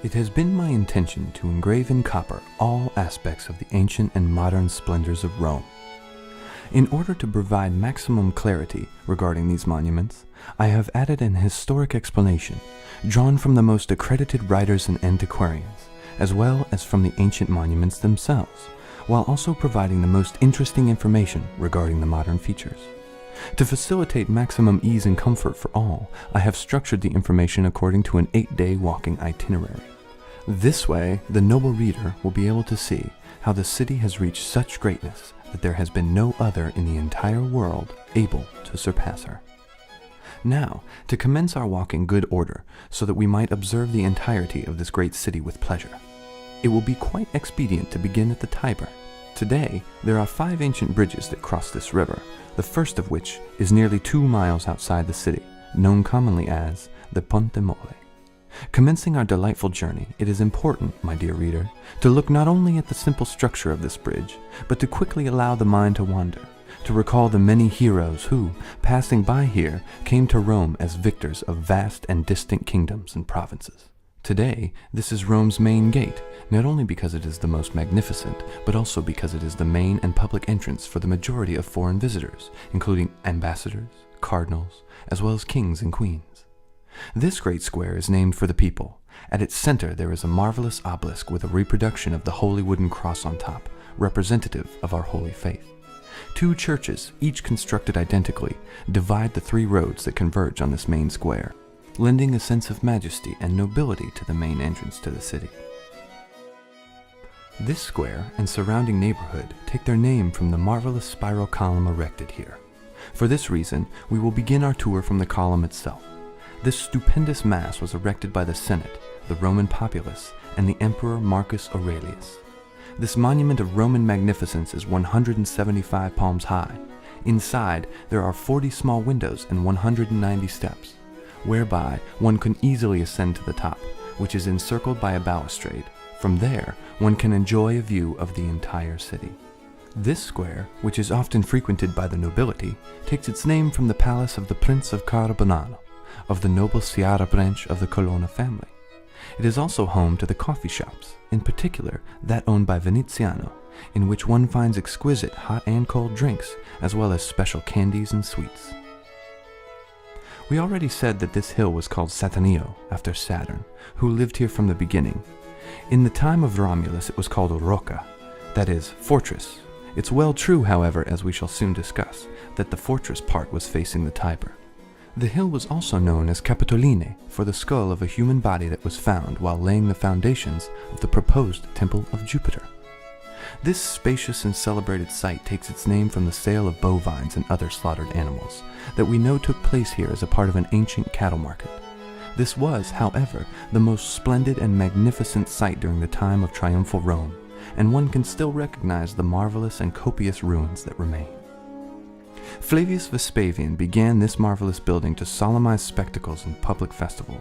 It has been my intention to engrave in copper all aspects of the ancient and modern splendors of Rome. In order to provide maximum clarity regarding these monuments, I have added an historic explanation drawn from the most accredited writers and antiquarians, as well as from the ancient monuments themselves, while also providing the most interesting information regarding the modern features. To facilitate maximum ease and comfort for all, I have structured the information according to an 8-day walking itinerary. This way, the noble reader will be able to see how the city has reached such greatness that there has been no other in the entire world able to surpass her. Now, to commence our walk in good order, so that we might observe the entirety of this great city with pleasure, it will be quite expedient to begin at the Tiber. Today, there are 5 ancient bridges that cross this river, the first of which is nearly 2 miles outside the city, known commonly as the Ponte Mole. Commencing our delightful journey, it is important, my dear reader, to look not only at the simple structure of this bridge, but to quickly allow the mind to wander, to recall the many heroes who, passing by here, came to Rome as victors of vast and distant kingdoms and provinces. Today, this is Rome's main gate, not only because it is the most magnificent, but also because it is the main and public entrance for the majority of foreign visitors, including ambassadors, cardinals, as well as kings and queens. This great square is named for the people. At its center there is a marvelous obelisk with a reproduction of the holy wooden cross on top, representative of our holy faith. 2 churches, each constructed identically, divide the 3 roads that converge on this main square, lending a sense of majesty and nobility to the main entrance to the city. This square and surrounding neighborhood take their name from the marvelous spiral column erected here. For this reason, we will begin our tour from the column itself. This stupendous mass was erected by the Senate, the Roman populace, and the Emperor Marcus Aurelius. This monument of Roman magnificence is 175 palms high. Inside, there are 40 small windows and 190 steps, whereby one can easily ascend to the top, which is encircled by a balustrade. From there, one can enjoy a view of the entire city. This square, which is often frequented by the nobility, takes its name from the palace of the Prince of Carbonaro, of the noble Sciarra branch of the Colonna family. It is also home to the coffee shops, in particular that owned by Veneziano, in which one finds exquisite hot and cold drinks, as well as special candies and sweets. We already said that this hill was called Saturnio, after Saturn, who lived here from the beginning. In the time of Romulus it was called Rocca, that is, fortress. It's well true, however, as we shall soon discuss, that the fortress part was facing the Tiber. The hill was also known as Capitoline for the skull of a human body that was found while laying the foundations of the proposed Temple of Jupiter. This spacious and celebrated site takes its name from the sale of bovines and other slaughtered animals that we know took place here as a part of an ancient cattle market. This was, however, the most splendid and magnificent sight during the time of triumphal Rome, and one can still recognize the marvelous and copious ruins that remain. Flavius Vespasian began this marvelous building to solemnize spectacles and public festivals.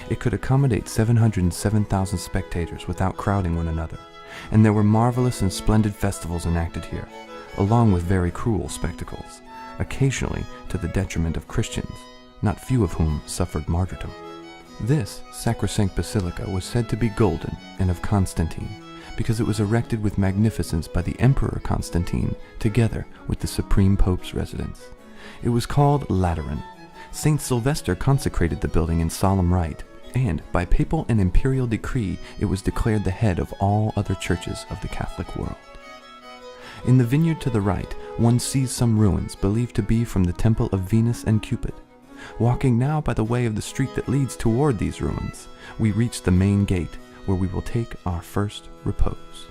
It could accommodate 707,000 spectators without crowding one another, and there were marvelous and splendid festivals enacted here, along with very cruel spectacles, occasionally to the detriment of Christians, not few of whom suffered martyrdom. This sacrosanct basilica was said to be golden and of Constantine, because it was erected with magnificence by the Emperor Constantine, together with the Supreme Pope's residence. It was called Lateran. Saint Sylvester consecrated the building in solemn rite, and by papal and imperial decree it was declared the head of all other churches of the Catholic world. In the vineyard to the right, one sees some ruins believed to be from the temple of Venus and Cupid. Walking now by the way of the street that leads toward these ruins, we reach the main gate, where we will take our first repose.